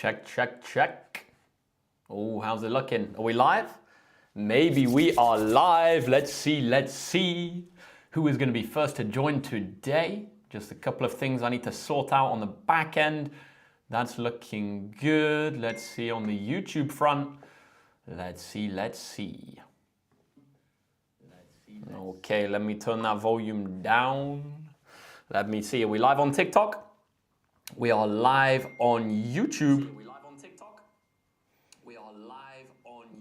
Check, check, check. Oh, how's it looking? Are we live? Maybe we are live. Let's see. Who is going to be first to join today? Just a couple of things I need to sort out on the back end. That's looking good. Let's see on the YouTube front. Let's see. Okay, let me turn that volume down. Let me see. Are we live on TikTok? We are live on YouTube.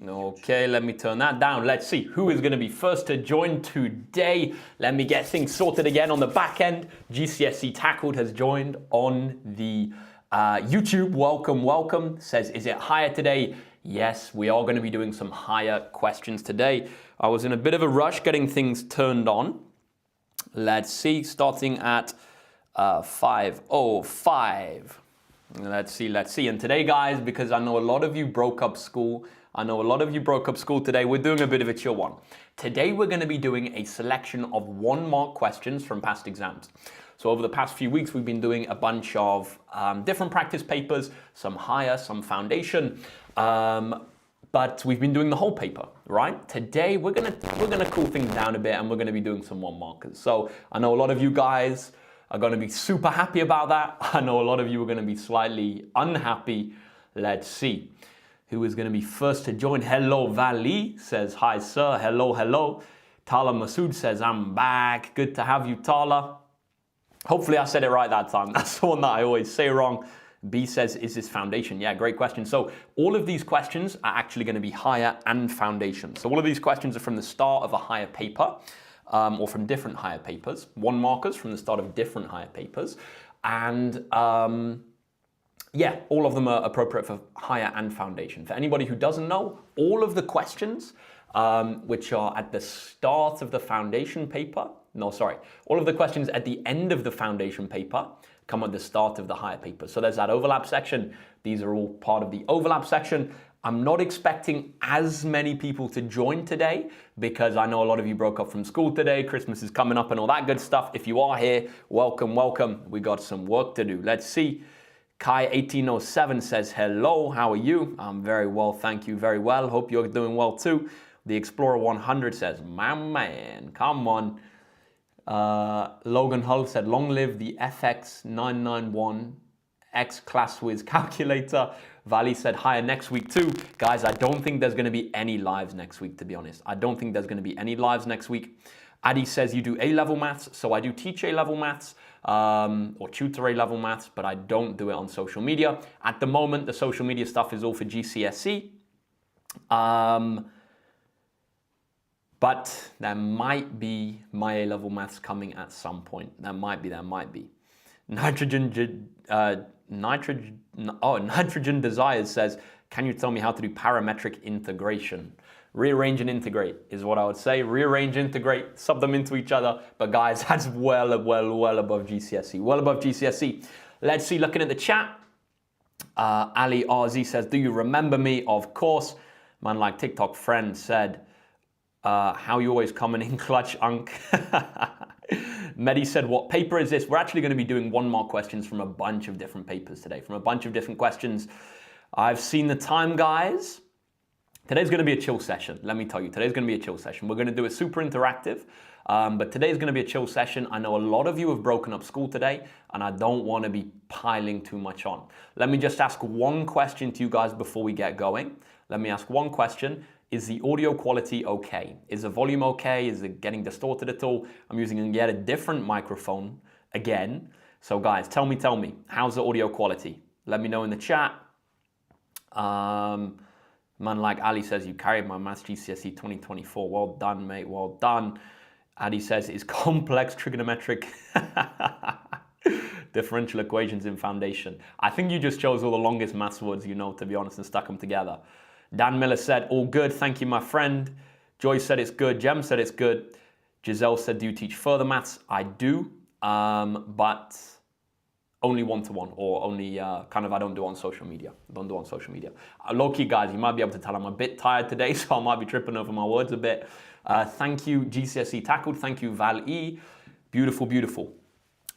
Okay, let me turn that down. Let's see who is going to be first to join today. Let me get things sorted again on the back end. GCSE Tackled has joined on the YouTube. Welcome. Says, is it higher today? Yes, we are going to be doing some higher questions today. I was in a bit of a rush getting things turned on. Let's see, starting at 5:05. Let's see. And today, guys, because I know a lot of you broke up school. Today. We're doing a bit of a chill one. Today, we're going to be doing a selection of 1-mark questions from past exams. So over the past few weeks, we've been doing a bunch of different practice papers, some higher, some foundation. But we've been doing the whole paper, right? Today, we're gonna cool things down a bit and we're gonna be doing some 1-markers. So I know a lot of you guys are gonna be super happy about that. I know a lot of you are gonna be slightly unhappy. Let's see. Who is gonna be first to join? Hello, Vali says, hi, sir. Hello. Tala Masood says, I'm back. Good to have you, Tala. Hopefully I said it right that time. That's the one that I always say wrong. B says, is this foundation? Yeah, great question. So all of these questions are actually going to be higher and foundation. So all of these questions are from the start of a higher paper or from different higher papers. 1-markers from the start of different higher papers. And yeah, all of them are appropriate for higher and foundation. For anybody who doesn't know, all of the questions which are at the start of the foundation paper, all of the questions at the end of the foundation paper come at the start of the higher paper. So there's that overlap section. These are all part of the overlap section. I'm not expecting as many people to join today because I know a lot of you broke up from school today. Christmas is coming up and all that good stuff. If you are here, welcome. We got some work to do. Let's see. Kai1807 says, hello, how are you? I'm very well, thank you, very well. Hope you're doing well too. The Explorer 100 says, my man, come on. Logan Hull said, long live the FX991 X Class Whiz calculator. Vali said, higher next week too. Guys, I don't think there's going to be any lives next week, to be honest. Adi says, you do A-level maths. So I do teach A-level maths or tutor A-level maths, but I don't do it on social media. At the moment, the social media stuff is all for GCSE. But there might be my A-level maths coming at some point. There might be. Nitrogen Desires says, can you tell me how to do parametric integration? Rearrange and integrate is what I would say. Rearrange, integrate, sub them into each other. But guys, that's well above GCSE. Let's see, looking at the chat. Ali RZ says, do you remember me? Of course. Man like TikTok friend said, how you always coming in clutch, Unk. Medi said, what paper is this? We're actually going to be doing 1-mark questions from a bunch of different papers today, from a bunch of different questions. I've seen the time, guys. Today's going to be a chill session. Let me tell you, today's going to be a chill session. We're going to do it super interactive, but today's going to be a chill session. I know a lot of you have broken up school today, and I don't want to be piling too much on. Let me just ask one question to you guys before we get going. Let me ask one question. Is the audio quality okay? Is the volume okay? Is it getting distorted at all? I'm using yet a different microphone again. So guys, tell me, how's the audio quality? Let me know in the chat. Man like Ali says, you carried my maths GCSE 2024. Well done, mate, well done. Adi says, is complex trigonometric differential equations in foundation. I think you just chose all the longest maths words you know, to be honest, and stuck them together. Dan Miller said, all good, thank you, my friend. Joy said it's good. Jem said it's good. Giselle said, do you teach further maths? I do, but only one-to-one or only I don't do it on social media. Low-key, guys, you might be able to tell I'm a bit tired today, so I might be tripping over my words a bit. Thank you, GCSE Tackled. Thank you, Val E. Beautiful.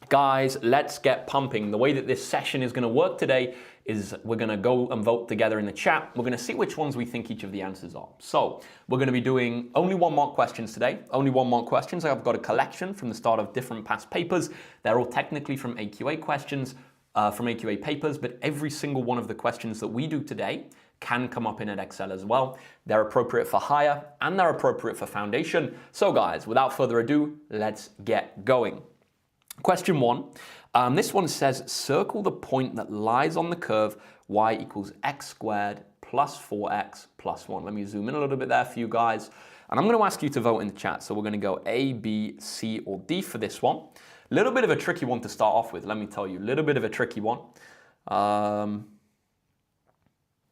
Guys, let's get pumping. The way that this session is going to work today is we're gonna go and vote together in the chat. We're gonna see which ones we think each of the answers are. So we're gonna be doing only 1 mark questions today, only 1 mark questions. I've got a collection from the start of different past papers. They're all technically from AQA questions, from AQA papers, but every single one of the questions that we do today can come up in Edexcel as well. They're appropriate for higher and they're appropriate for foundation. So guys, without further ado, let's get going. Question 1. This one says, circle the point that lies on the curve y equals x squared plus 4x plus 1. Let me zoom in a little bit there for you guys. And I'm going to ask you to vote in the chat. So we're going to go A, B, C, or D for this one. A little bit of a tricky one to start off with, let me tell you. A little bit of a tricky one.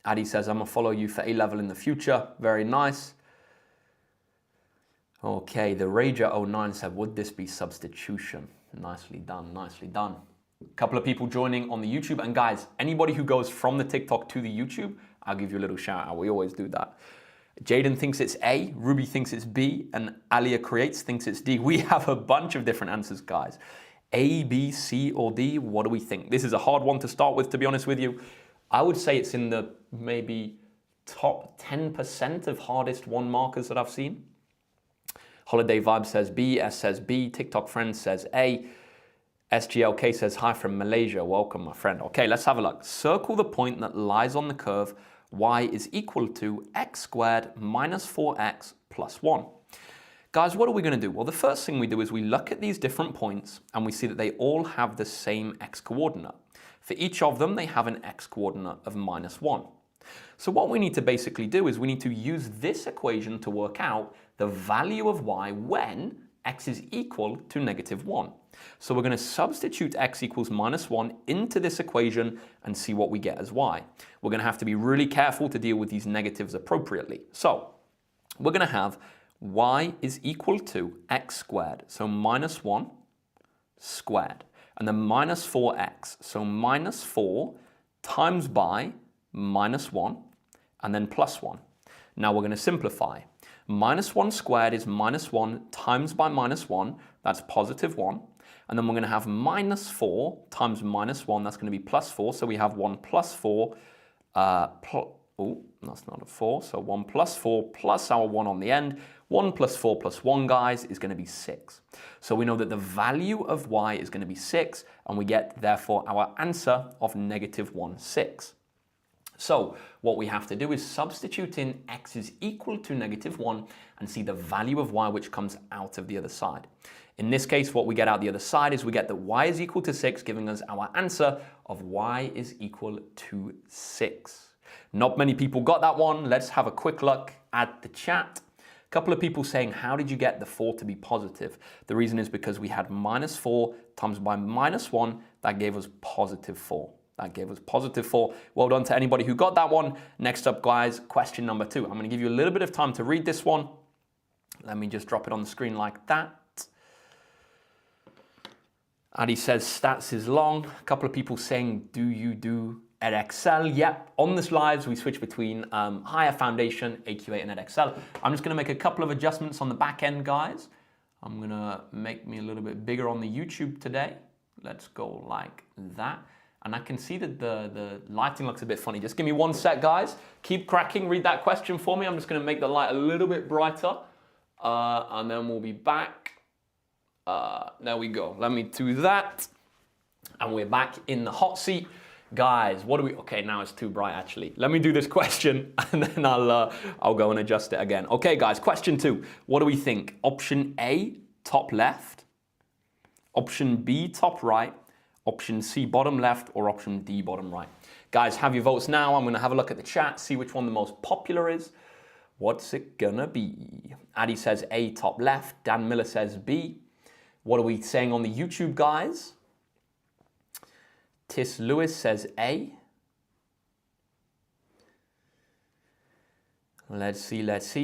Addy says, I'm going to follow you for A-level in the future. Very nice. Okay, the Rager09 said, would this be substitution? Nicely done, nicely done. A couple of people joining on the YouTube. And guys, anybody who goes from the TikTok to the YouTube, I'll give you a little shout out. We always do that. Jaden thinks it's A, Ruby thinks it's B, and Alia Creates thinks it's D. We have a bunch of different answers, guys. A, B, C, or D, what do we think? This is a hard one to start with, to be honest with you. I would say it's in the maybe top 10% of hardest 1 markers that I've seen. Holiday Vibe says B, S says B, TikTok Friend says A, SGLK says hi from Malaysia. Welcome, my friend. Okay, let's have a look. Circle the point that lies on the curve y is equal to x squared minus 4x plus 1. Guys, what are we going to do? Well, the first thing we do is we look at these different points and we see that they all have the same x coordinate. For each of them, they have an x coordinate of minus 1. So what we need to basically do is we need to use this equation to work out the value of y when x is equal to negative 1. So we're going to substitute x equals minus 1 into this equation and see what we get as y. We're going to have to be really careful to deal with these negatives appropriately. So we're going to have y is equal to x squared, so minus 1 squared, and then minus 4x, so minus 4 times by minus 1, and then plus 1. Now we're going to simplify. Minus 1 squared is minus 1 times by minus 1, that's positive 1. And then we're going to have minus 4 times minus 1, that's going to be plus 4. So we have 1 plus 4, oh, that's not a 4. So 1 plus 4 plus our 1 on the end. 1 plus 4 plus 1, guys, is going to be 6. So we know that the value of y is going to be 6, and we get, therefore, our answer of negative 1, 6. So what we have to do is substitute in x is equal to negative 1 and see the value of y which comes out of the other side. In this case, what we get out the other side is we get that y is equal to 6, giving us our answer of y is equal to 6. Not many people got that one. Let's have a quick look at the chat. A couple of people saying, how did you get the 4 to be positive? The reason is because we had minus 4 times by minus 1. That gave us positive 4. That gave us positive 4. Well done to anybody who got that one. Next up, guys, question number 2. I'm going to give you a little bit of time to read this one. Let me just drop it on the screen like that. Adi says stats is long. A couple of people saying, do you do Edexcel? Yep. On the slides, we switch between higher foundation, AQA, and Edexcel. I'm just going to make a couple of adjustments on the back end, guys. I'm going to make me a little bit bigger on the YouTube today. Let's go like that. And I can see that the lighting looks a bit funny. Just give me 1 sec, guys. Keep cracking. Read that question for me. I'm just going to make the light a little bit brighter. And then we'll be back. There we go. Let me do that. And we're back in the hot seat. Guys, what do we... Okay, now it's too bright, actually. Let me do this question, and then I'll go and adjust it again. Okay, guys, question 2. What do we think? Option A, top left. Option B, top right. Option C, bottom left, or option D, bottom right. Guys, have your votes now. I'm going to have a look at the chat, see which one the most popular is. What's it gonna be? Addy says A, top left. Dan Miller says B. What are we saying on the YouTube, guys? Tis Lewis says A. Let's see.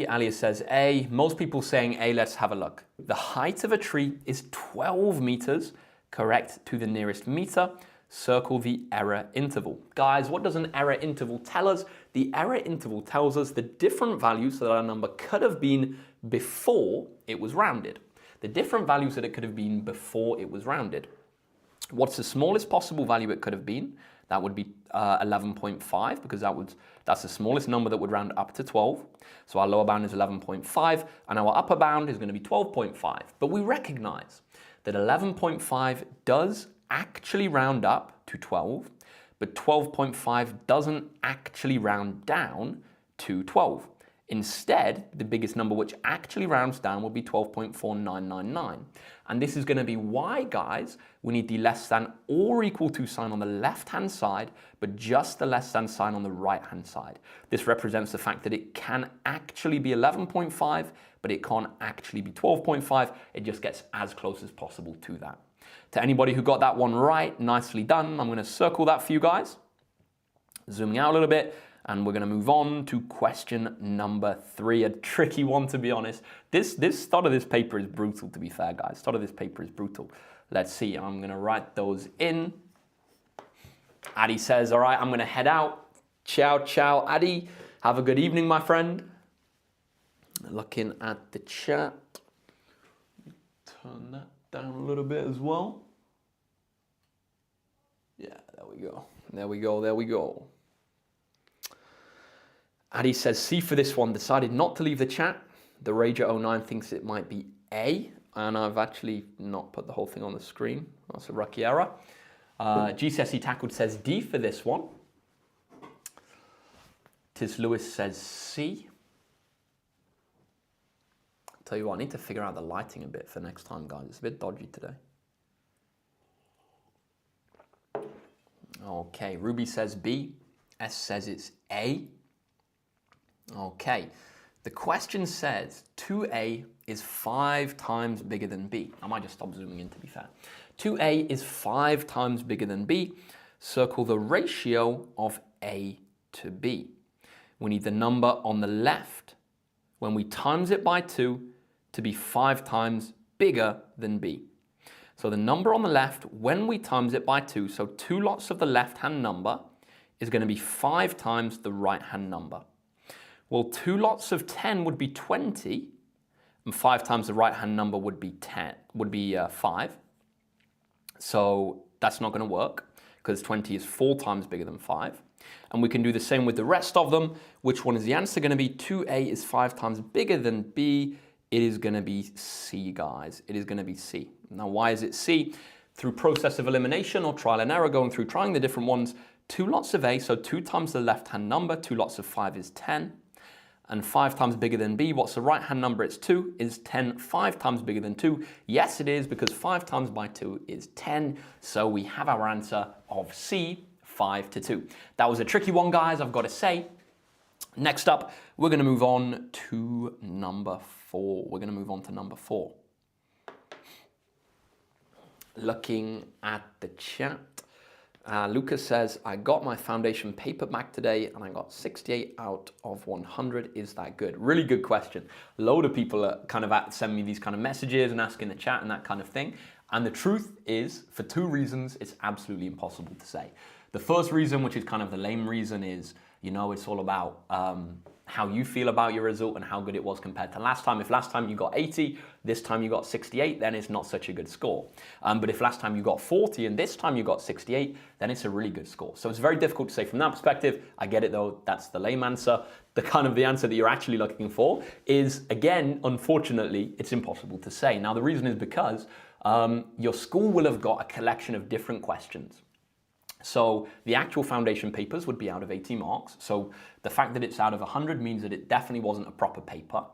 Alia says A. Most people saying A. Let's have a look. The height of a tree is 12 meters. Correct to the nearest meter. Circle the error interval. Guys, what does an error interval tell us? The error interval tells us the different values that our number could have been before it was rounded. The different values that it could have been before it was rounded. What's the smallest possible value it could have been? That would be 11.5 because that's the smallest number that would round up to 12. So our lower bound is 11.5 and our upper bound is going to be 12.5. But we recognize that 11.5 does actually round up to 12, but 12.5 doesn't actually round down to 12. Instead, the biggest number which actually rounds down will be 12.4999. And this is going to be why, guys, we need the less than or equal to sign on the left-hand side, but just the less than sign on the right-hand side. This represents the fact that it can actually be 11.5, but it can't actually be 12.5. It just gets as close as possible to that. To anybody who got that one right, nicely done. I'm going to circle that for you guys. Zooming out a little bit. And we're going to move on to question number 3, a tricky one to be honest. This start of this paper is brutal to be fair, guys. Start of this paper is brutal. Let's see, I'm going to write those in. Adi says, all right, I'm going to head out. Ciao, ciao, Adi. Have a good evening, my friend. Looking at the chat. Turn that down a little bit as well. Yeah, there we go. There we go, there we go. Adi says, C for this one, decided not to leave the chat. The Rager09 thinks it might be A, and I've actually not put the whole thing on the screen. That's a rookie error. GCSE Tackled says D for this one. Tis Lewis says C. Tell you what, I need to figure out the lighting a bit for next time, guys. It's a bit dodgy today. Okay, Ruby says B. S says it's A. Okay, the question says 2A is 5 times bigger than B. I might just stop zooming in to be fair. 2A is 5 times bigger than B. Circle the ratio of A to B. We need the number on the left when we times it by 2 to be 5 times bigger than B. So the number on the left when we times it by 2, so 2 lots of the left-hand number is going to be 5 times the right-hand number. Well, 2 lots of 10 would be 20, and 5 times the right-hand number would be 5. So that's not going to work because 20 is 4 times bigger than 5. And we can do the same with the rest of them. Which one is the answer going to be? 2A is 5 times bigger than B. It is going to be C, guys. It is going to be C. Now, why is it C? Through process of elimination or trial and error, going through trying the different ones, 2 lots of A, so 2 times the left-hand number, 2 lots of 5 is 10. And 5 times bigger than B, what's the right-hand number? It's 2. Is 10 5 times bigger than 2? Yes, it is, because 5 times by 2 is 10. So we have our answer of C, 5 to 2. That was a tricky one, guys, I've got to say. Next up, we're going to move on to number 4. We're going to move on to number 4. Looking at the chat. Lucas says, I got my foundation paper back today and I got 68 out of 100. Is that good? Really good question. A load of people are kind of sending me these kind of messages and asking the chat and that kind of thing. And the truth is, for 2 reasons, it's absolutely impossible to say. The first reason, which is kind of the lame reason, is, you know, it's all about how you feel about your result and how good it was compared to last time. If last time you got 80, this time you got 68, then it's not such a good score. But if last time you got 40 and this time you got 68, then it's a really good score. So it's very difficult to say from that perspective. I get it though, that's the lame answer. The answer that you're actually looking for is, again, unfortunately, it's impossible to say. Now the reason is because your school will have got a collection of different questions. So the actual foundation papers would be out of 80 marks. So the fact that it's out of 100 means that it definitely wasn't a proper paper.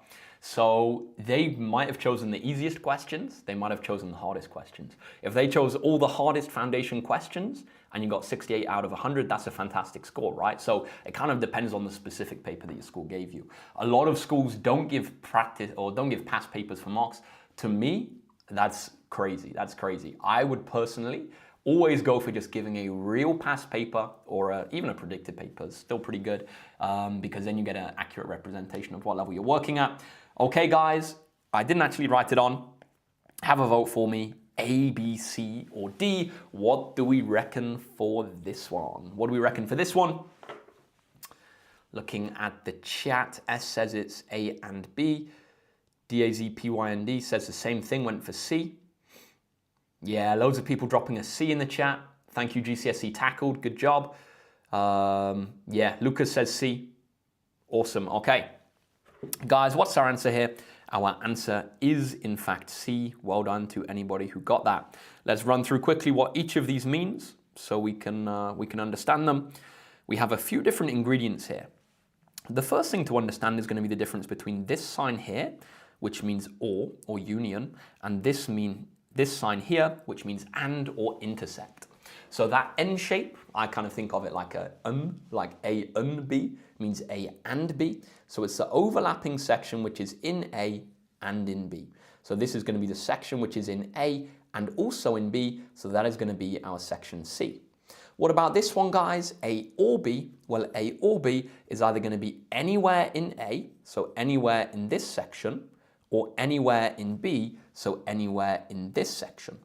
So they might have chosen the easiest questions. They might have chosen the hardest questions. If they chose all the hardest foundation questions and you got 68 out of 100, that's a fantastic score, right? So it kind of depends on the specific paper that your school gave you. A lot of schools don't give practice or don't give past papers for marks. To me, that's crazy. That's crazy. I would personally always go for just giving a real past paper or even a predicted paper. It's still pretty good because then you get an accurate representation of what level you're working at. Okay, guys, I didn't actually write it on. Have a vote for me. A, B, C, or D. What do we reckon for this one? What do we reckon for this one? Looking at the chat, S says it's A and B. DAZPYND says the same thing, went for C. Yeah, loads of people dropping a C in the chat. Thank you, GCSE Tackled. Good job. Yeah, Lucas says C. Awesome. Okay. Guys, what's our answer here? Our answer is, in fact, C. Well done to anybody who got that. Let's run through quickly what each of these means so we can understand them. We have a few different ingredients here. The first thing to understand is going to be the difference between this sign here, which means or union, and this sign here, which means and or intersect. So that N shape, I kind of think of it like like A and B, means A and B. So it's the overlapping section which is in A and in B. So this is going to be the section which is in A and also in B, so that is going to be our section C. What about this one, guys? A or B? Well, A or B is either going to be anywhere in A, so anywhere in this section, or anywhere in B, so anywhere in this section.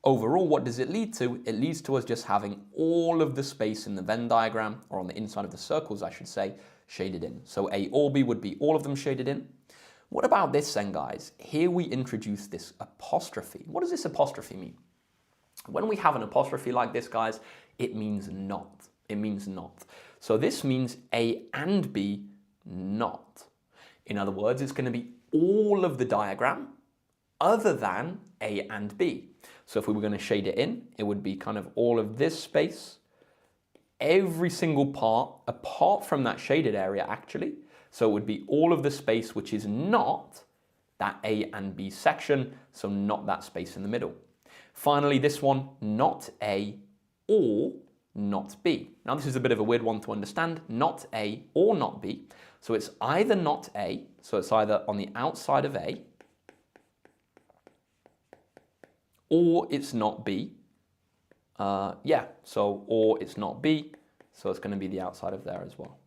Overall, what does it lead to? It leads to us just having all of the space in the Venn diagram, or on the inside of the circles, I should say, shaded in. So A or B would be all of them shaded in. What about this then, guys? Here we introduce this apostrophe. What does this apostrophe mean? When we have an apostrophe like this, guys, it means not. It means not. So this means A and B not. In other words, it's going to be all of the diagram other than A and B. So if we were going to shade it in, it would be kind of all of this space, every single part apart from that shaded area actually. So it would be all of the space which is not that A and B section, so not that space in the middle. Finally, this one, not A or not B. Now this is a bit of a weird one to understand, not A or not B. So it's either not A, so it's either on the outside of A, or it's not B. Or it's not B, so it's going to be the outside of there as well.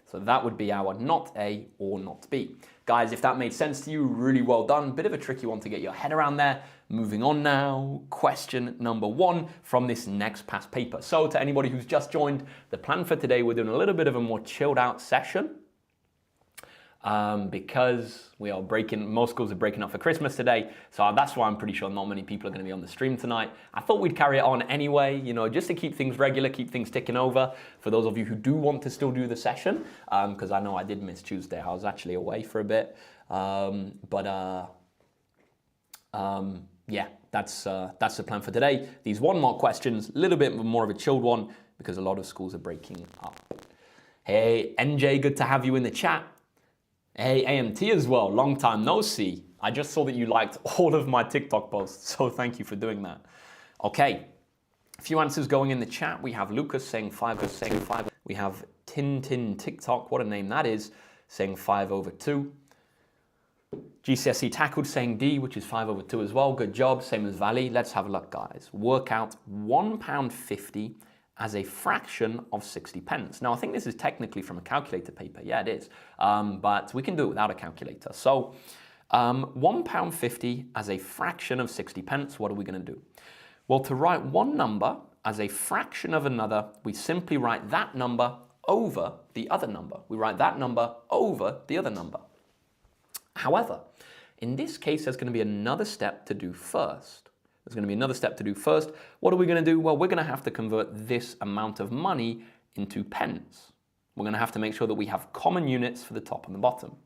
So that would be our not A or not B. Guys, if that made sense to you, really well done. Bit of a tricky one to get your head around there. Moving on now, question number 1 from this next past paper. So to anybody who's just joined, the plan for today, we're doing a little bit of a more chilled out session. Because most schools are breaking up for Christmas today, so that's why I'm pretty sure not many people are going to be on the stream tonight. I thought we'd carry it on anyway, just to keep things regular, keep things ticking over. For those of you who do want to still do the session, because I know I did miss Tuesday, I was actually away for a bit. Yeah, that's the plan for today. These 1 mark questions, a little bit more of a chilled one because a lot of schools are breaking up. Hey, NJ, good to have you in the chat. Hey, AMT as well, long time no see. I just saw that you liked all of my TikTok posts, so thank you for doing that. Okay, a few answers going in the chat. We have Lucas saying 5/2. We have Tin TikTok, what a name that is, saying 5/2. GCSE Tackled saying D, which is 5/2 as well. Good job, same as Valley. Let's have a look, guys. Work out £1.50 as a fraction of 60 pence. Now, I think this is technically from a calculator paper. Yeah, it is. But we can do it without a calculator. So £1.50 as a fraction of 60 pence, what are we going to do? Well, to write one number as a fraction of another, we simply write that number over the other number. We write that number over the other number. However, in this case, there's going to be another step to do first. What are we going to do? Well, we're going to have to convert this amount of money into pence. We're going to have to make sure that we have common units for the top and the bottom.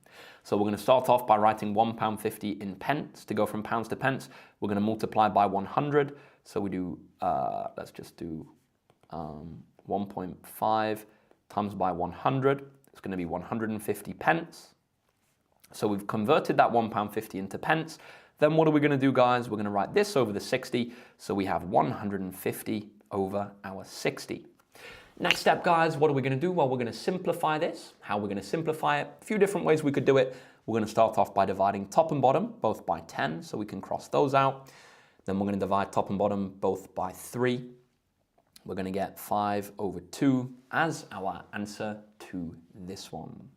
So we're going to start off by writing £1.50 in pence. To go from pounds to pence, we're going to multiply by 100. So we do, let's just do 1.5 times by 100. It's going to be 150 pence. So we've converted that £1.50 into pence. Then what are we going to do, guys? We're going to write this over the 60. So we have 150 over our 60. Next step, guys, what are we going to do? Well, we're going to simplify this. How we're going to simplify it? A few different ways we could do it. We're going to start off by dividing top and bottom both by 10, so we can cross those out. Then we're going to divide top and bottom both by 3. We're going to get 5/2 as our answer to this one.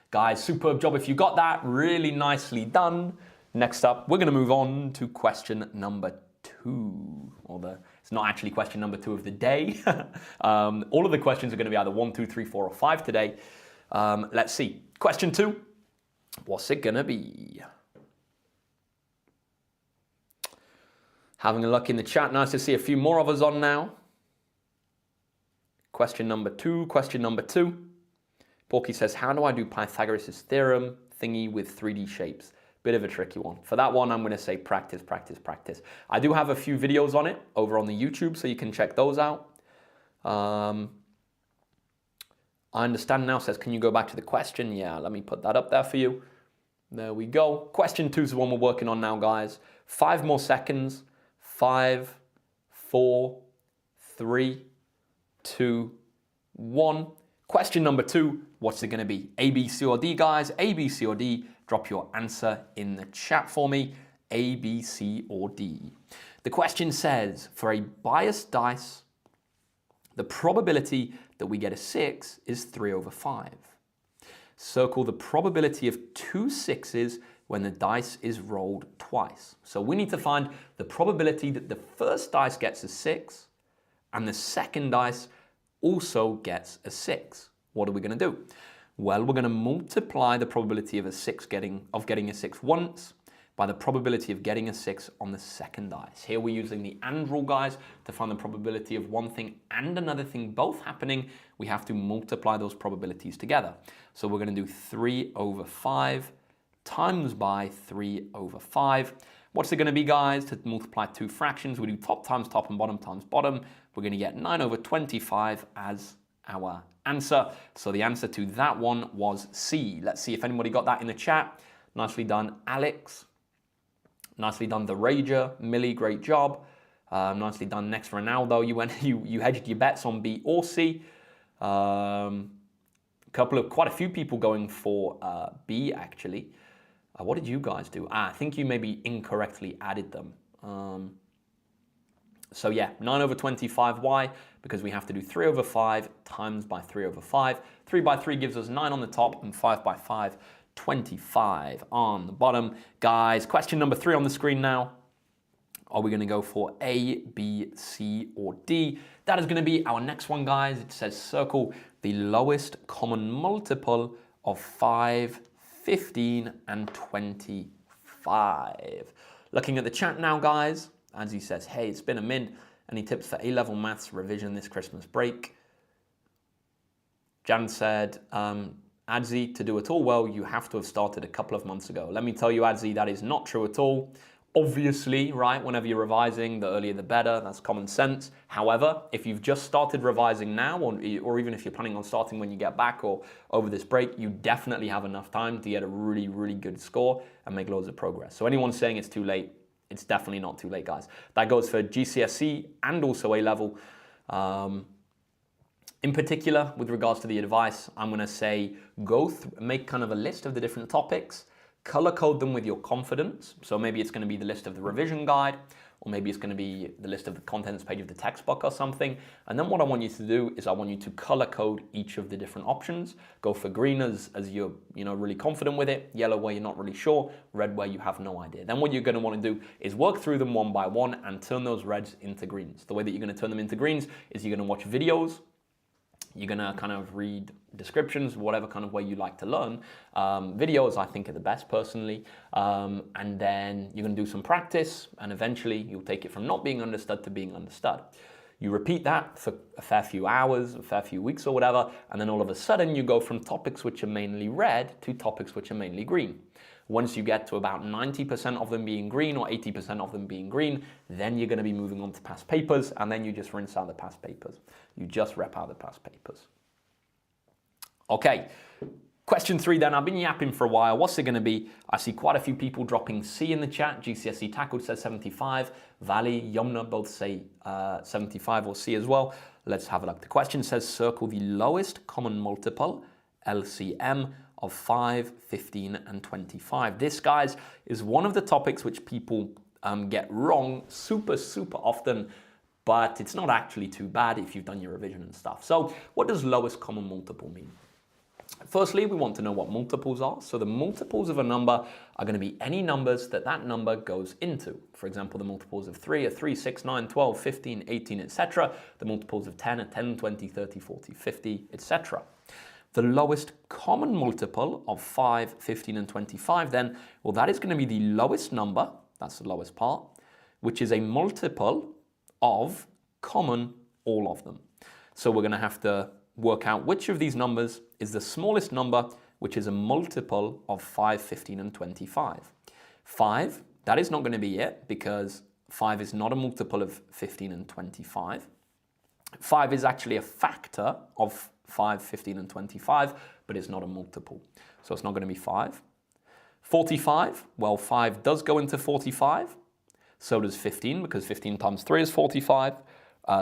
Guys, superb job if you got that. Really nicely done. Next up, we're going to move on to question number 2. It's not actually question number 2 of the day. All of the questions are going to be either 1, 2, 3, 4, or 5 today. Let's see. Question 2. What's it going to be? Having a look in the chat. Nice to see a few more of us on now. Question number two. Porky says, how do I do Pythagoras' theorem thingy with 3D shapes? Bit of a tricky one. For that one, I'm going to say practice, practice, practice. I do have a few videos on it over on the YouTube, so you can check those out. I understand now, says, can you go back to the question? Yeah, let me put that up there for you. There we go. Question 2 is the one we're working on now, guys. 5 more seconds. 5, 4, 3, 2, 1. Question number 2, what's it going to be? A, B, C, or D, guys? A, B, C, or D? Drop your answer in the chat for me. A, B, C, or D. The question says, for a biased dice, the probability that we get a 6 is 3/5. Circle the probability of 2 6s when the dice is rolled twice. So we need to find the probability that the first dice gets a 6 and the second dice also gets a 6. What are we going to do? Well, we're going to multiply the probability of getting a 6 once by the probability of getting a 6 on the second dice. Here we're using the AND rule, guys, to find the probability of one thing and another thing both happening. We have to multiply those probabilities together. So we're going to do 3/5 times by 3/5. What's it going to be, guys? To multiply two fractions, we do top times top and bottom times bottom. We're going to get 9/25 as our answer. So the answer to that one was C. Let's see if anybody got that in the chat. Nicely done, Alex. Nicely done, The Rager. Millie, great job. Nicely done. Next, Ronaldo. You hedged your bets on B or C. Quite a few people going for B, actually. What did you guys do? I think you maybe incorrectly added them. So yeah, 9/25. Why? Because we have to do 3/5 times by 3/5. 3 by 3 gives us 9 on the top and 5 by 5, 25 on the bottom. Guys, question number 3 on the screen now. Are we going to go for A, B, C, or D? That is going to be our next one, guys. It says circle the lowest common multiple of 5, 15, and 25. Looking at the chat now, guys. As he says, hey, it's been a min. Any tips for A-level maths revision this Christmas break? Jan said, Adzi, to do it all well, you have to have started a couple of months ago. Let me tell you, Adzi, that is not true at all. Obviously, right, whenever you're revising, the earlier the better. That's common sense. However, if you've just started revising now, or even if you're planning on starting when you get back or over this break, you definitely have enough time to get a really, really good score and make loads of progress. So anyone saying it's too late, it's definitely not too late, guys. That goes for GCSE and also A-level. In particular, with regards to the advice, I'm going to say make kind of a list of the different topics, color code them with your confidence. So maybe it's going to be the list of the revision guide, or maybe it's going to be the list of the contents page of the textbook or something. And then what I want you to do is I want you to color code each of the different options. Go for green as you're really confident with it, yellow where you're not really sure, red where you have no idea. Then what you're going to want to do is work through them one by one and turn those reds into greens. The way that you're going to turn them into greens is you're going to watch videos. You're going to kind of read descriptions, whatever kind of way you like to learn. Videos, I think, are the best, personally. And then you're going to do some practice, and eventually you'll take it from not being understood to being understood. You repeat that for a fair few hours, a fair few weeks or whatever, and then all of a sudden you go from topics which are mainly red to topics which are mainly green. Once you get to about 90% of them being green or 80% of them being green, then you're going to be moving on to past papers, and then you just rinse out the past papers. You just rep out the past papers. Okay, question 3 then. I've been yapping for a while. What's it going to be? I see quite a few people dropping C in the chat. GCSE Tackled says 75. Valley, Yumna both say 75 or C as well. Let's have a look. The question says circle the lowest common multiple, LCM, of 5, 15, and 25. This, guys, is one of the topics which people get wrong super, super often, but it's not actually too bad if you've done your revision and stuff. So what does lowest common multiple mean? Firstly, we want to know what multiples are. So the multiples of a number are going to be any numbers that number goes into. For example, the multiples of 3 are 3, 6, 9, 12, 15, 18, etc. The multiples of 10 are 10, 20, 30, 40, 50, etc. The lowest common multiple of 5, 15, and 25 then, well, that is going to be the lowest number, that's the lowest part, which is a multiple of common all of them. So we're going to have to work out which of these numbers is the smallest number, which is a multiple of 5, 15, and 25. 5, that is not going to be it because 5 is not a multiple of 15 and 25. 5 is actually a factor of 5, 15, and 25, but it's not a multiple. So it's not going to be 5. 45, well, 5 does go into 45. So does 15, because 15 times 3 is 45.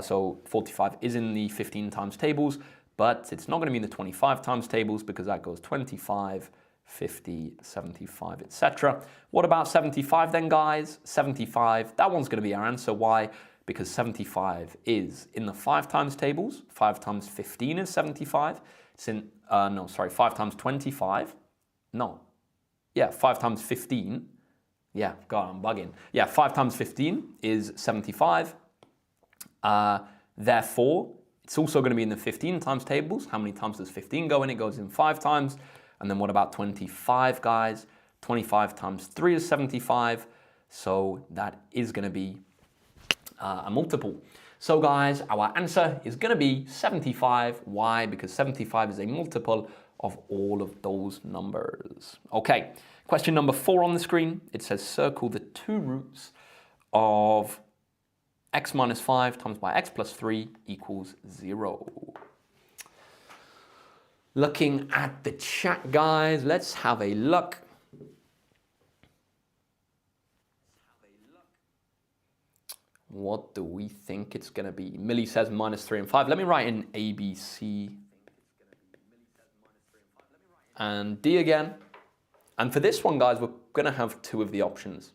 So 45 is in the 15 times tables, but it's not going to be in the 25 times tables because that goes 25, 50, 75, etc. What about 75 then, guys? 75, that one's going to be our answer. Why? Because 75 is in the 5 times tables. 5 times 15 is 75. It's in, 5 times 25. No. Yeah, 5 times 15. Yeah, God, I'm bugging. Yeah, 5 times 15 is 75. Therefore, it's also going to be in the 15 times tables. How many times does 15 go in? It goes in 5 times. And then what about 25, guys? 25 times 3 is 75. So that is going to be a multiple. So guys, our answer is going to be 75. Why? Because 75 is a multiple of all of those numbers. Okay, question number 4 on the screen. It says circle the 2 roots of x minus 5 times by x plus 3 equals 0. Looking at the chat, guys, let's have a look. What do we think it's going to be? Millie says minus 3 and 5. Let me write in A, B, C, and D again. And for this one, guys, we're going to have 2 of the options.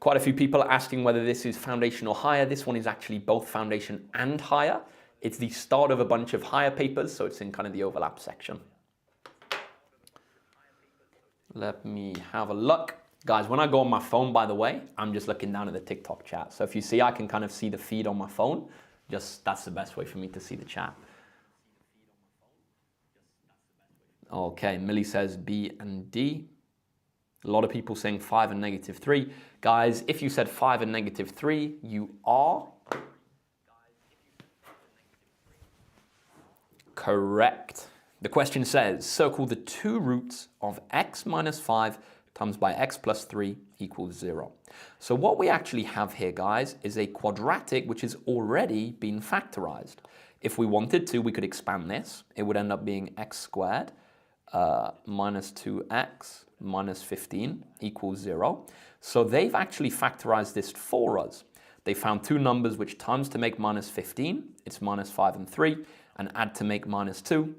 Quite a few people are asking whether this is foundation or higher. This one is actually both foundation and higher. It's the start of a bunch of higher papers, so it's in kind of the overlap section. Let me have a look. Guys, when I go on my phone, by the way, I'm just looking down at the TikTok chat. So if you see, I can kind of see the feed on my phone. That's the best way for me to see the chat. Okay, Millie says B and D. A lot of people saying 5 and negative 3. Guys, if you said 5 and negative 3, you are correct. The question says, circle the 2 roots of x minus 5 times by x plus 3 equals 0. So what we actually have here, guys, is a quadratic which has already been factorized. If we wanted to, we could expand this. It would end up being x squared minus 2x minus 15 equals 0. So they've actually factorized this for us. They found 2 numbers which times to make minus 15. It's minus 5 and 3. And add to make minus 2.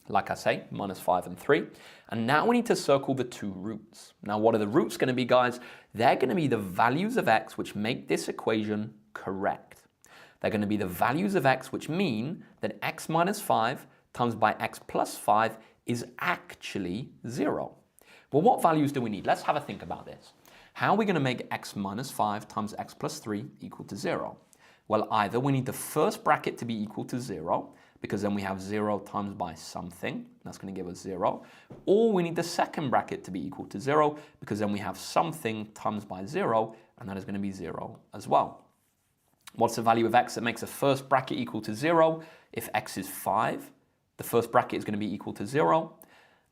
Like I say, minus 5 and 3. And now we need to circle the 2 roots. Now what are the roots going to be, guys? They're going to be the values of x which make this equation correct. They're going to be the values of x which mean that x minus 5 times by x plus 5 is actually 0. Well, what values do we need? Let's have a think about this. How are we going to make x minus 5 times x plus 3 equal to 0? Well, either we need the first bracket to be equal to 0, because then we have 0 times by something, that's going to give us 0, or we need the second bracket to be equal to 0, because then we have something times by 0, and that is going to be 0 as well. What's the value of x that makes the first bracket equal to 0? If x is 5, the first bracket is going to be equal to 0,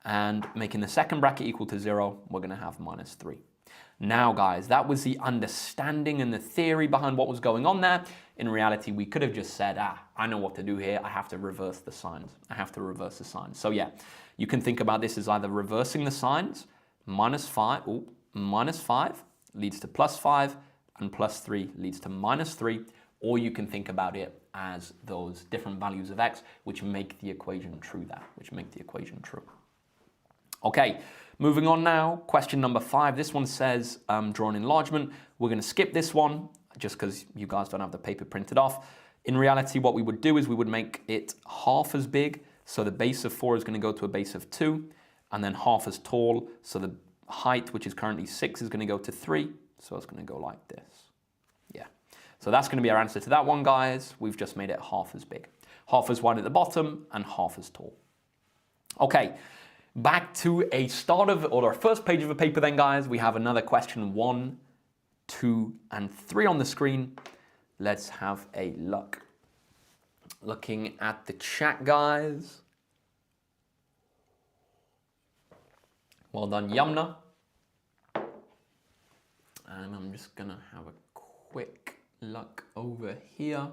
and making the second bracket equal to 0, we're going to have minus 3. Now, guys, that was the understanding and the theory behind what was going on there. In reality, we could have just said, I know what to do here. I have to reverse the signs. So yeah, you can think about this as either reversing the signs. Minus 5 leads to plus 5, and plus 3 leads to minus 3. Or you can think about it as those different values of x which make the equation true Okay. Moving on now, question number 5. This one says draw an enlargement. We're going to skip this one just because you guys don't have the paper printed off. In reality, what we would do is we would make it half as big. So the base of 4 is going to go to a base of 2, and then half as tall. So the height, which is currently 6, is going to go to 3. So it's going to go like this. Yeah. So that's going to be our answer to that one, guys. We've just made it half as big. Half as wide at the bottom and half as tall. Okay. Back to a start of, or our first page of a paper then, guys. We have another question 1, 2, and 3 on the screen. Let's have a look. Looking at the chat, guys. Well done, Yamna. And I'm just gonna have a quick look over here.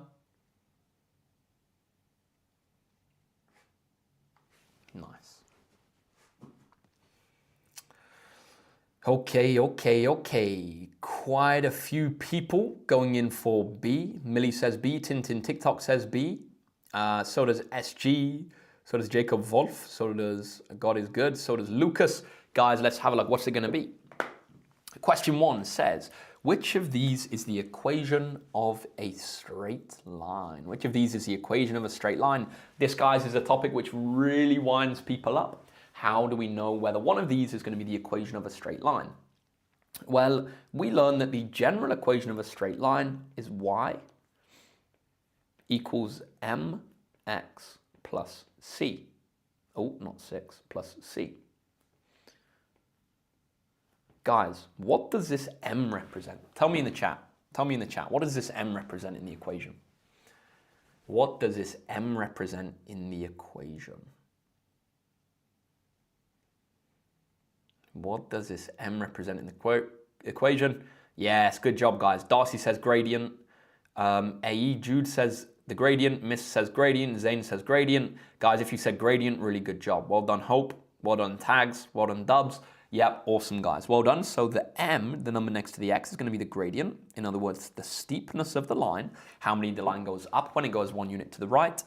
Nice. Okay. Quite a few people going in for B. Millie says B. Tintin TikTok says B. So does SG. So does Jacob Wolf. So does God is Good. So does Lucas. Guys, let's have a look. What's it going to be? Question 1 says, which of these is the equation of a straight line? Which of these is the equation of a straight line? This, guys, is a topic which really winds people up. How do we know whether one of these is going to be the equation of a straight line? Well, we learned that the general equation of a straight line is y equals mx plus c. Oh, not 6, plus c. Guys, what does this m represent? Tell me in the chat. Tell me in the chat. What does this m represent in the equation? What does this m represent in the equation? What does this m represent in the equation? Yes, good job, guys. Darcy says gradient. AE Jude says the gradient. Miss says gradient. Zane says gradient. Guys, if you said gradient, really good job. Well done, Hope. Well done, Tags. Well done, Dubs. Yep, awesome, guys. Well done. So the m, the number next to the x, is going to be the gradient. In other words, the steepness of the line. How many the line goes up when it goes 1 unit to the right.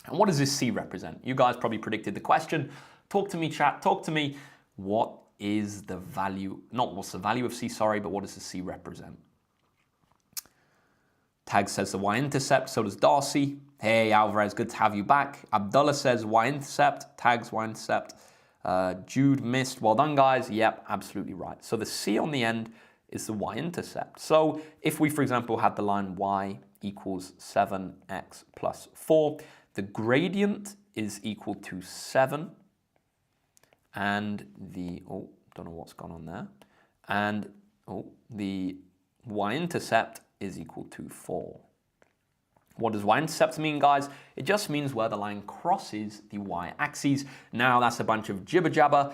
And what does this c represent? You guys probably predicted the question. Talk to me, chat. Talk to me. What is the value, not what's the value of c, sorry, but what does the c represent? Tag says the y-intercept, so does Darcy. Hey, Alvarez, good to have you back. Abdullah says y-intercept, Tags y-intercept. Jude missed, well done, guys. Yep, absolutely right. So the c on the end is the y-intercept. So if we, for example, had the line y equals 7x plus 4, the gradient is equal to 7. And the, oh, don't know what's gone on there. And, oh, the y-intercept is equal to 4. What does y-intercept mean, guys? It just means where the line crosses the y-axis. Now, that's a bunch of jibber-jabber.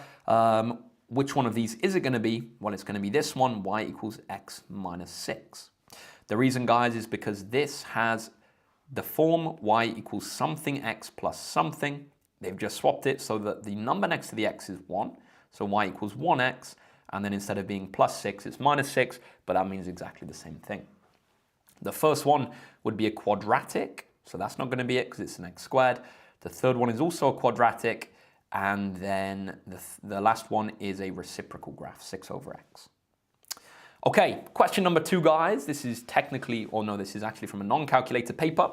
Which one of these is it going to be? Well, it's going to be this one, y equals x minus 6. The reason, guys, is because this has the form y equals something x plus something. They've just swapped it so that the number next to the x is 1. So y equals 1x, and then instead of being plus 6, it's minus 6, but that means exactly the same thing. The first one would be a quadratic, so that's not going to be it because it's an x squared. The third one is also a quadratic, and then the last one is a reciprocal graph, 6 over x. Okay, question number 2, guys. This is technically, or no, this is actually from a non-calculated paper.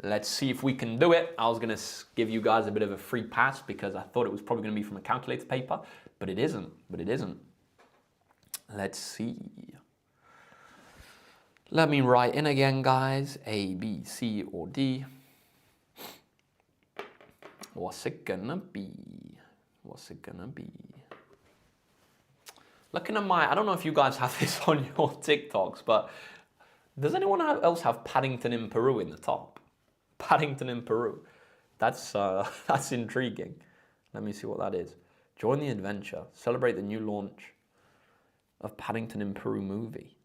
Let's see if we can do it. I was going to give you guys a bit of a free pass because I thought it was probably going to be from a calculated paper, but it isn't. Let's see. Let me write in again, guys. A, B, C, or D. What's it gonna be? What's it gonna be? Looking at my, I don't know if you guys have this on your TikToks, but does anyone else have Paddington in Peru in the top? Paddington in Peru. That's intriguing. Let me see what that is. Join the adventure. Celebrate the new launch of Paddington in Peru movie.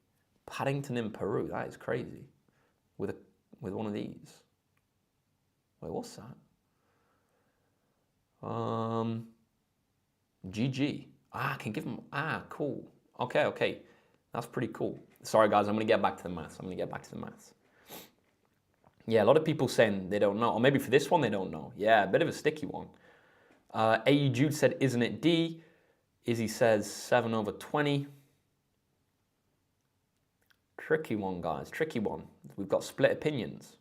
Paddington in Peru. That is crazy. With one of these. Wait, what's that? GG. I can give them. Cool. Okay. That's pretty cool. Sorry, guys. I'm gonna get back to the maths. Yeah, a lot of people saying they don't know, or maybe for this one they don't know. Yeah, a bit of a sticky one. AE Jude said, isn't it D? Izzy says 7 over 20. Tricky one, guys, tricky one. We've got split opinions.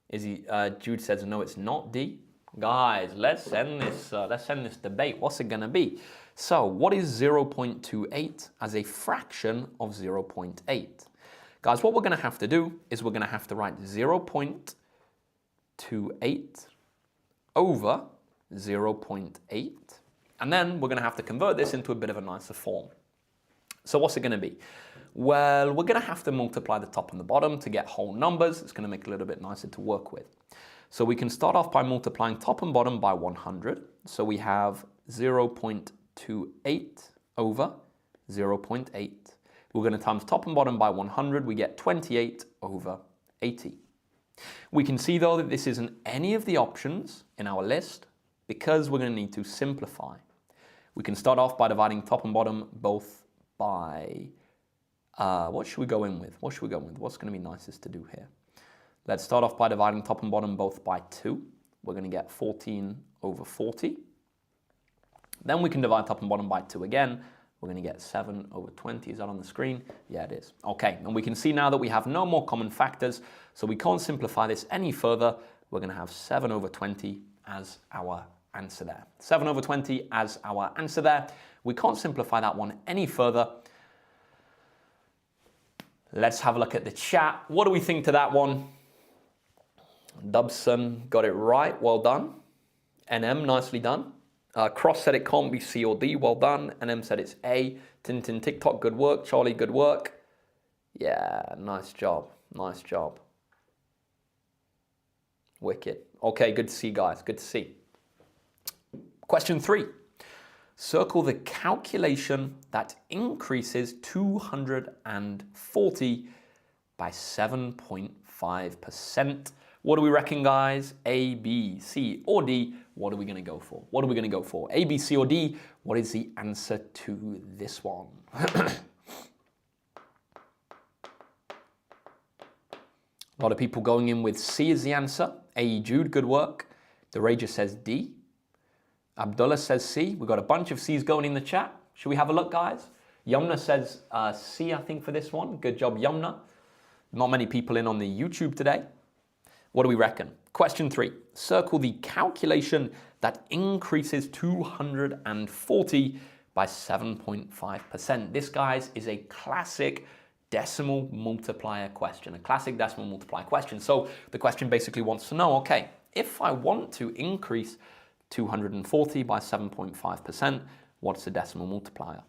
Izzy, Jude says, no, it's not D. Guys, let's end this debate. What's it gonna be? So, what is 0.28 as a fraction of 0.8? Guys, what we're going to have to do is we're going to have to write 0.28 over 0.8. And then we're going to have to convert this into a bit of a nicer form. So what's it going to be? Well, we're going to have to multiply the top and the bottom to get whole numbers. It's going to make it a little bit nicer to work with. So we can start off by multiplying top and bottom by 100. So we have 0.28 over 0.8. We're going to times top and bottom by 100. We get 28 over 80. We can see though that this isn't any of the options in our list because we're going to need to simplify. We can start off by dividing top and bottom both by, what should we go in with? What should we go in with? What's going to be nicest to do here? Let's start off by dividing top and bottom both by 2. We're going to get 14 over 40. Then we can divide top and bottom by 2 again. We're going to get 7 over 20. Is that on the screen? Yeah, it is. Okay, and we can see now that we have no more common factors, so we can't simplify this any further. We're going to have 7 over 20 as our answer there. 7 over 20 as our answer there. We can't simplify that one any further. Let's have a look at the chat. What do we think to that one? Dubson got it right. Well done. NM, nicely done. Cross said it can't be C or D. Well done. NM said it's A. Tintin TikTok, good work. Charlie, good work. Yeah, nice job. Nice job. Wicked. Okay, good to see, guys. Good to see. Question 3. Circle the calculation that increases 240 by 7.5%. What do we reckon, guys? A, B, C, or D? What are we going to go for? What are we going to go for? A, B, C, or D? What is the answer to this one? A lot of people going in with C as the answer. A, Jude, good work. The Rager says D. Abdullah says C. We've got a bunch of C's going in the chat. Should we have a look, guys? Yumna says C, I think, for this one. Good job, Yumna. Not many people in on the YouTube today. What do we reckon? Question 3. Circle the calculation that increases 240 by 7.5%. This, guys, is a classic decimal multiplier question. A classic decimal multiplier question. So the question basically wants to know, okay, if I want to increase 240 by 7.5%, what's the decimal multiplier?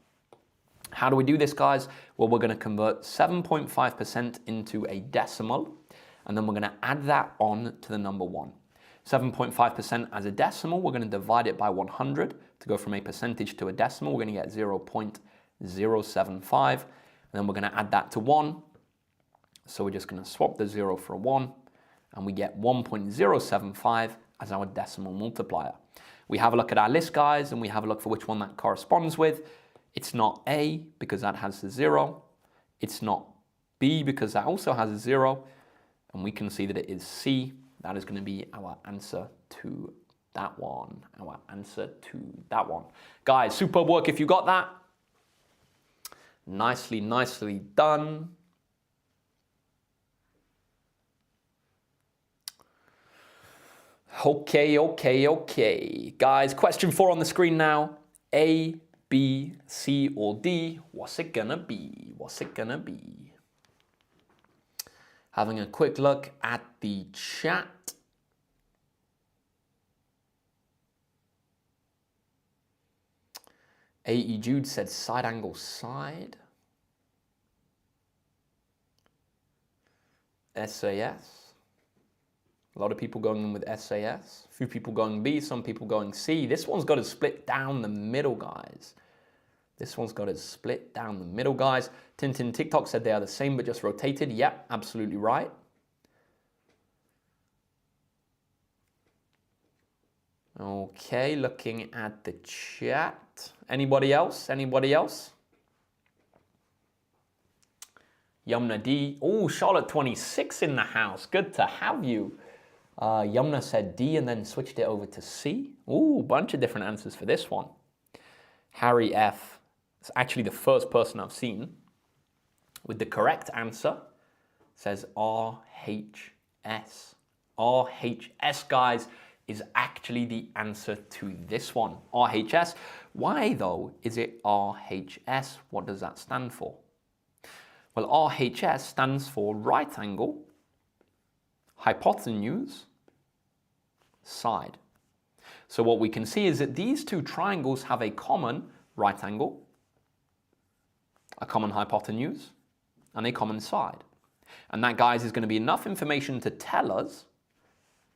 How do we do this, guys? Well, we're going to convert 7.5% into a decimal, and then we're going to add that on to the number 1. 7.5% as a decimal, we're going to divide it by 100 to go from a percentage to a decimal. We're going to get 0.075, and then we're going to add that to 1. So we're just going to swap the 0 for a 1, and we get 1.075 as our decimal multiplier. We have a look at our list, guys, and we have a look for which one that corresponds with. It's not A because that has the 0. It's not B because that also has a 0. And we can see that it is C. That is going to be our answer to that one. Our answer to that one. Guys, superb work if you got that. Nicely, nicely done. Okay. Guys, question 4 on the screen now. A, B, C, or D. What's it gonna be? What's it gonna be? Having a quick look at the chat. A.E. Jude said side angle side. SAS. A lot of people going in with SAS. A few people going B, some people going C. This one's got to split down the middle, guys. This one's got to split down the middle, guys. Tintin TikTok said they are the same but just rotated. Yep, absolutely right. Okay, looking at the chat. Anybody else? Anybody else? Yumna D. Oh, Charlotte 26 in the house. Good to have you. Yumna said D and then switched it over to C. Ooh, bunch of different answers for this one. Harry F. It's actually the first person I've seen with the correct answer. Says RHS. RHS, guys, is actually the answer to this one. RHS. Why, though, is it RHS? What does that stand for? Well, RHS stands for right angle, hypotenuse, side. So what we can see is that these two triangles have a common right angle, a common hypotenuse, and a common side. And that, guys, is going to be enough information to tell us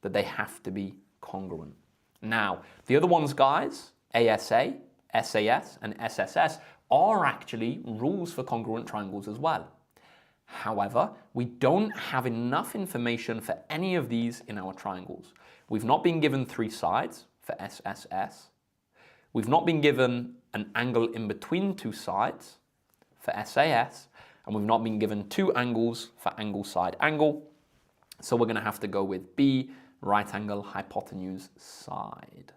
that they have to be congruent. Now, the other ones, guys, ASA, SAS, and SSS, are actually rules for congruent triangles as well. However, we don't have enough information for any of these in our triangles. We've not been given 3 sides for SSS. We've not been given an angle in between 2 sides for SAS, and we've not been given 2 angles for angle side angle. So we're going to have to go with B, right angle hypotenuse side.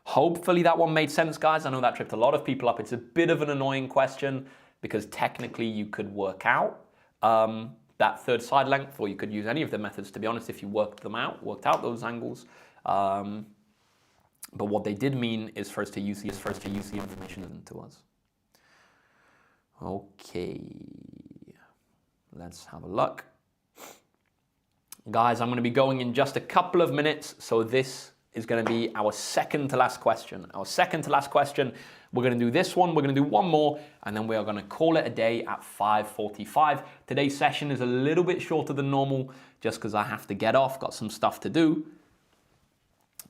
Hopefully that one made sense, guys. I know that tripped a lot of people up. It's a bit of an annoying question because technically you could work out that third side length, or you could use any of the methods, to be honest, if you worked out those angles. But what they did mean is for us to use the information given to us. Okay, let's have a look. Guys, I'm going to be going in just a couple of minutes, so this is going to be our second to last question. Our second to last question, we're going to do this one, we're going to do one more, and then we are going to call it a day at 5:45. Today's session is a little bit shorter than normal, just because I have to get off, got some stuff to do.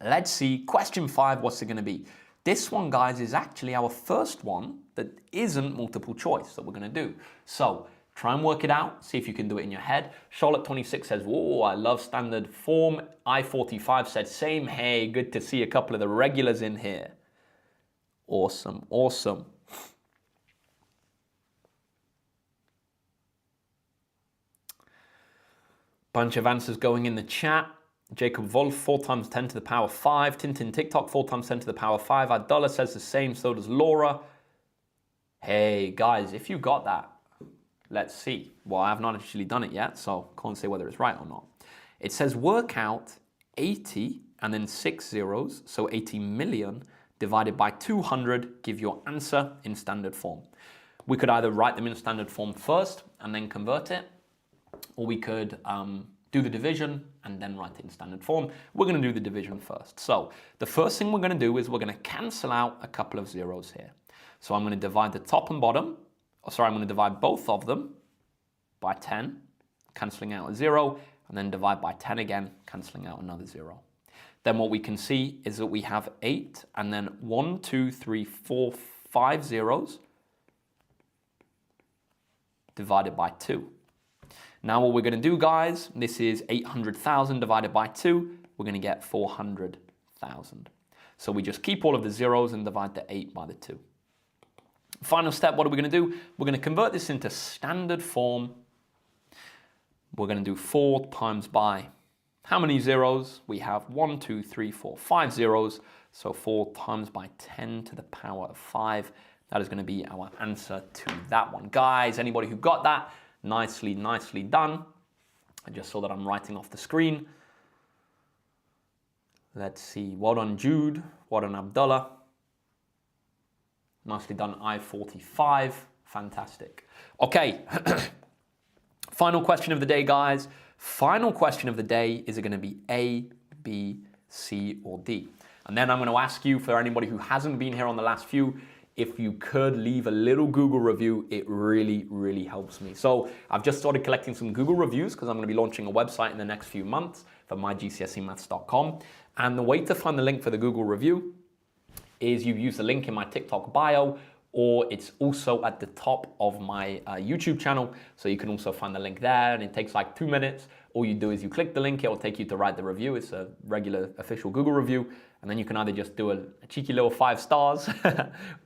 Let's see, question 5, what's it going to be? This one, guys, is actually our first one that isn't multiple choice that we're going to do. So try and work it out, see if you can do it in your head. Charlotte26 says, whoa, I love standard form. I45 said, same, hey, good to see a couple of the regulars in here. Awesome, awesome. Bunch of answers going in the chat. Jacob Wolf, 4 times 10 to the power 5. Tintin TikTok, 4 times 10 to the power 5. Abdullah says the same, so does Laura. Hey, guys, if you got that, let's see. Well, I have not actually done it yet, so can't say whether it's right or not. It says work out 80 and then 6 zeros, so 80 million divided by 200, give your answer in standard form. We could either write them in standard form first and then convert it, or we could do the division and then write it in standard form. We're going to do the division first. So the first thing we're going to do is we're going to cancel out a couple of zeros here. So I'm going to divide the top and bottom, I'm going to divide both of them by 10, cancelling out a 0, and then divide by 10 again, cancelling out another 0. Then what we can see is that we have 8, and then 1, 2, 3, 4, 5 zeros divided by 2. Now what we're going to do, guys, this is 800,000 divided by 2. We're going to get 400,000. So we just keep all of the zeros and divide the 8 by the 2. Final step, what are we going to do? We're going to convert this into standard form. We're going to do 4 times by how many zeros? We have 1, 2, 3, 4, 5 zeros. So 4 times by 10 to the power of 5. That is going to be our answer to that one. Guys, anybody who got that? Nicely, nicely done. I just saw that I'm writing off the screen. Let's see. Well done, Jude. Well done, Abdullah. Nicely done, I45. Fantastic. Okay. Final question of the day, guys. Final question of the day, is it going to be A, B, C, or D? And then I'm going to ask you, for anybody who hasn't been here on the last few, if you could leave a little Google review, it really, really helps me. So I've just started collecting some Google reviews because I'm going to be launching a website in the next few months for mygcsemaths.com. And the way to find the link for the Google review is you use the link in my TikTok bio, or it's also at the top of my YouTube channel. So you can also find the link there, and it takes like 2 minutes. All you do is you click the link, it will take you to write the review. It's a regular official Google review. And then you can either just do a cheeky little 5 stars,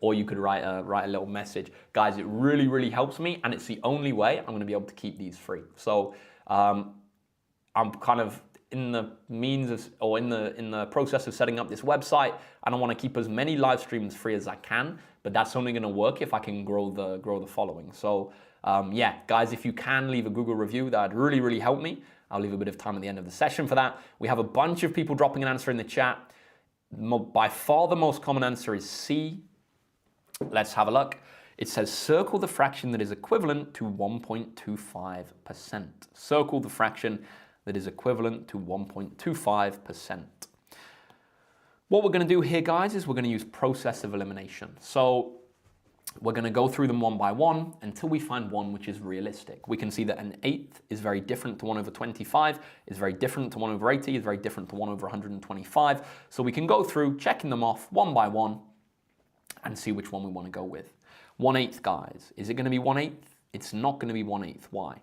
or you could write a little message. Guys, it really, really helps me, and it's the only way I'm gonna be able to keep these free. So I'm kind of in the means of, or in the process of setting up this website. I don't wanna keep as many live streams free as I can, but that's only gonna work if I can grow the following. So yeah, guys, if you can leave a Google review, that'd really, really help me. I'll leave a bit of time at the end of the session for that. We have a bunch of people dropping an answer in the chat. By far the most common answer is C. Let's have a look. It says circle the fraction that is equivalent to 1.25%. Circle the fraction that is equivalent to 1.25%. What we're going to do here, guys, is we're going to use process of elimination. So We're going to go through them one by one until we find one which is realistic. We can see that an eighth is very different to 1 over 25, is very different to 1 over 80, is very different to 1 over 125. So we can go through checking them off one by one and see which one we want to go with. 1/8, guys. Is it going to be 1/8? It's not going to be 1/8. Why?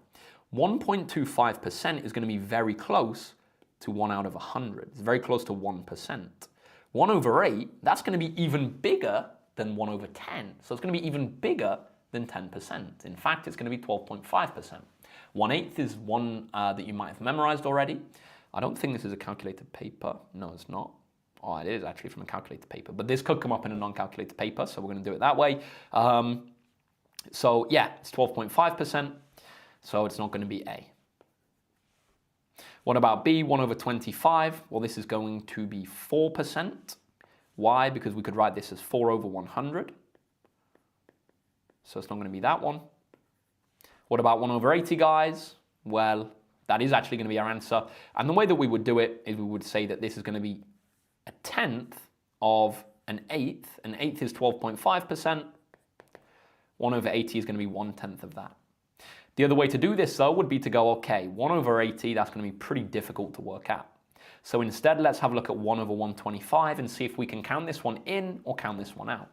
1.25% is going to be very close to 1 out of 100. It's very close to 1%. 1 over 8, that's going to be even bigger than 1 over 10. So it's going to be even bigger than 10%. In fact, it's going to be 12.5%. 1/8 is one that you might have memorized already. I don't think this is a calculated paper. No, it's not. Oh, it is actually from a calculated paper. But this could come up in a non-calculated paper, so we're going to do it that way. So yeah, it's 12.5%. So it's not going to be A. What about B? 1 over 25. Well, this is going to be 4%. Why? Because we could write this as 4 over 100. So it's not going to be that one. What about 1 over 80, guys? Well, that is actually going to be our answer. And the way that we would do it is we would say that this is going to be a tenth of an eighth. An eighth is 12.5%. 1 over 80 is going to be 1/10 of that. The other way to do this, though, would be to go, okay, 1 over 80, that's going to be pretty difficult to work out. So instead, let's have a look at 1 over 125 and see if we can count this one in or count this one out.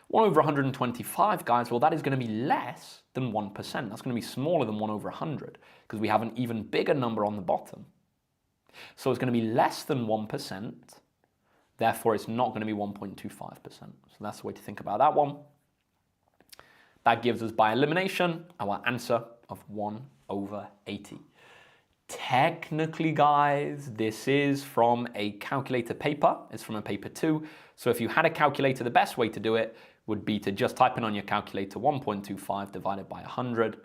1 over 125, guys, well, that is going to be less than 1%. That's going to be smaller than 1 over 100 because we have an even bigger number on the bottom. So it's going to be less than 1%. Therefore, it's not going to be 1.25%. So that's the way to think about that one. That gives us, by elimination, our answer of 1 over 80. Technically, guys, this is from a calculator paper. It's from a paper 2. So if you had a calculator, the best way to do it would be to just type in on your calculator 1.25 divided by 100,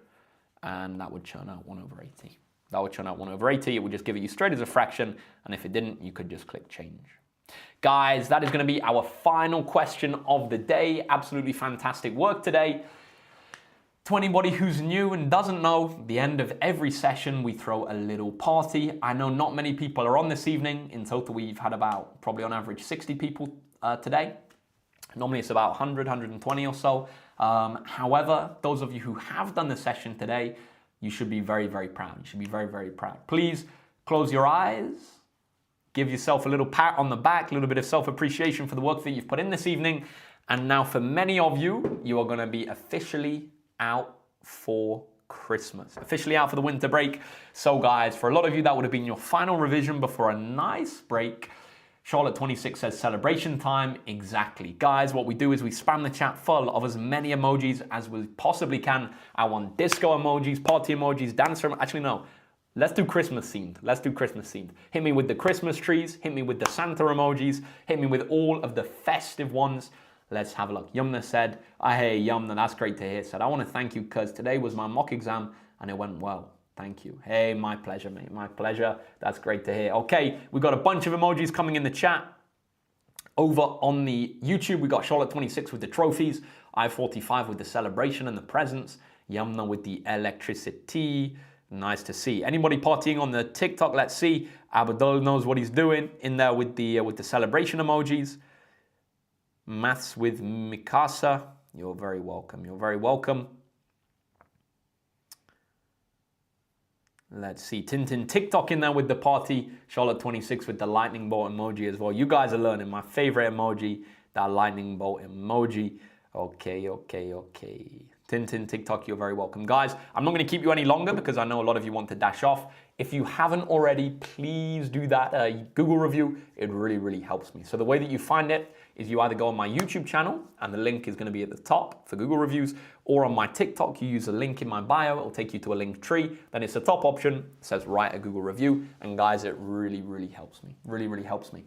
and that would churn out 1 over 80. That would churn out 1 over 80. It would just give it you straight as a fraction, and if it didn't, you could just click change. Guys, that is going to be our final question of the day. Absolutely fantastic work today. To anybody who's new and doesn't know, the end of every session we throw a little party. I know not many people are on this evening. In total, we've had about, probably on average, 60 people today. Normally it's about 100, 120 or so. However, those of you who have done the session today, you should be very, very proud. You should be very, very proud. Please close your eyes. Give yourself a little pat on the back, a little bit of self-appreciation for the work that you've put in this evening. And now for many of you, you are going to be officially out for Christmas, officially out for the winter break. So guys, for a lot of you, that would have been your final revision before a nice break. Charlotte26 says celebration time. Exactly. Guys, what we do is we spam the chat full of as many emojis as we possibly can. I want disco emojis, party emojis, dancer. Actually, no. Let's do Christmas themed. Let's do Christmas themed. Hit me with the Christmas trees. Hit me with the Santa emojis. Hit me with all of the festive ones. Let's have a look. Yumna said, hey, Yumna, that's great to hear. Said, I want to thank you because today was my mock exam and it went well. Thank you. Hey, my pleasure, mate. My pleasure. That's great to hear. Okay, we've got a bunch of emojis coming in the chat. Over on the YouTube, we got Charlotte26 with the trophies, I45 with the celebration and the presents, Yumna with the electricity. Nice to see. Anybody partying on the TikTok? Let's see. Abadol knows what he's doing in there with the celebration emojis. Maths with Mikasa. You're very welcome. You're very welcome. Let's see. Tintin TikTok in there with the party. Charlotte26 with the lightning bolt emoji as well. You guys are learning. My favorite emoji, that lightning bolt emoji. Okay. Tintin TikTok, you're very welcome. Guys, I'm not going to keep you any longer because I know a lot of you want to dash off. If you haven't already, please do that Google review. It really, really helps me. So the way that you find it is you either go on my YouTube channel, and the link is going to be at the top for Google reviews, or on my TikTok, you use a link in my bio. It'll take you to a link tree. Then it's the top option. It says write a Google review. And guys, it really, really helps me. Really, really helps me.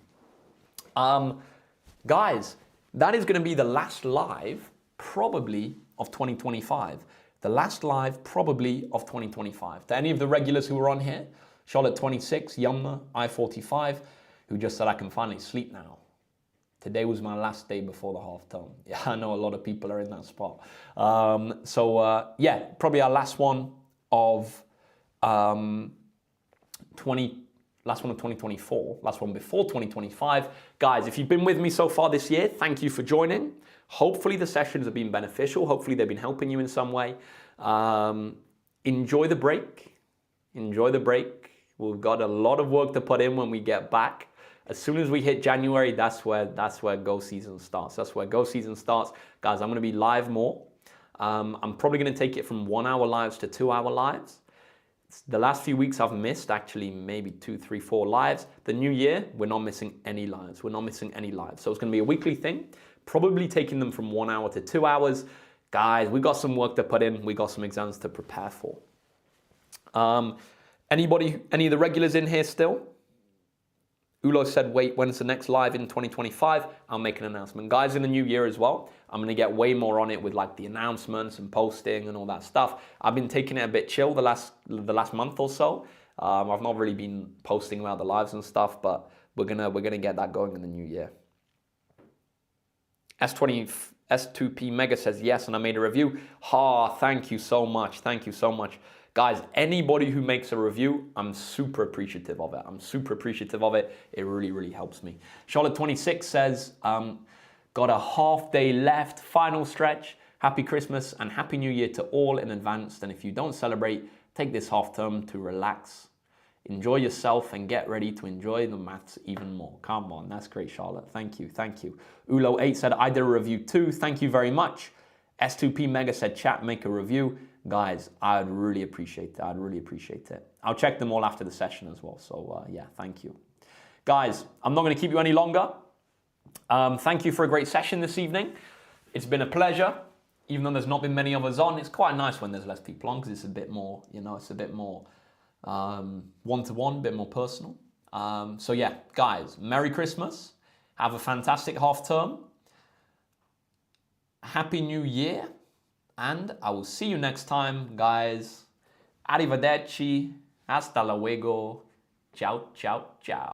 Guys, that is going to be the last live, probably, of 2025. The last live, probably, of 2025. To any of the regulars who are on here, Charlotte26, Yumna, I45, who just said, I can finally sleep now. Today was my last day before the half term. Yeah, I know a lot of people are in that spot. Yeah, probably our last one of 2025. last one of 2024, last one before 2025. Guys, if you've been with me so far this year, thank you for joining. Hopefully the sessions have been beneficial. Hopefully they've been helping you in some way. Enjoy the break. Enjoy the break. We've got a lot of work to put in when we get back. As soon as we hit January, that's where go season starts. That's where go season starts. Guys, I'm going to be live more. I'm probably going to take it from 1 hour lives to 2 hour lives. The last few weeks I've missed actually maybe 2, 3, 4 lives. The new year, we're not missing any lives. We're not missing any lives. So it's going to be a weekly thing, probably taking them from 1 hour to 2 hours. Guys, we got some work to put in. We got some exams to prepare for. Any of the regulars in here still? Ulo said, wait, when's the next live in 2025? I'll make an announcement. Guys, in the new year as well, I'm going to get way more on it with like the announcements and posting and all that stuff. I've been taking it a bit chill the last month or so. I've not really been posting about the lives and stuff, but we're gonna get that going in the new year. S2P Mega says yes, and I made a review. Thank you so much. Thank you so much. Guys, anybody who makes a review, I'm super appreciative of it. I'm super appreciative of it. It really, really helps me. Charlotte26 says, got a half day left, final stretch. Happy Christmas and Happy New Year to all in advance. And if you don't celebrate, take this half term to relax. Enjoy yourself and get ready to enjoy the maths even more. Come on, that's great, Charlotte. Thank you, thank you. Ulo8 said, I did a review too. Thank you very much. S2P Mega said, chat, make a review. Guys, I'd really appreciate that. I'd really appreciate it. I'll check them all after the session as well. So yeah, thank you. Guys, I'm not going to keep you any longer. Thank you for a great session this evening. It's been a pleasure. Even though there's not been many of us on, it's quite nice when there's less people on because it's a bit more, it's a bit more one-to-one, a bit more personal. So yeah, guys, Merry Christmas. Have a fantastic half term. Happy New Year. And I will see you next time, guys. Arrivederci. Hasta luego. Ciao, ciao, ciao.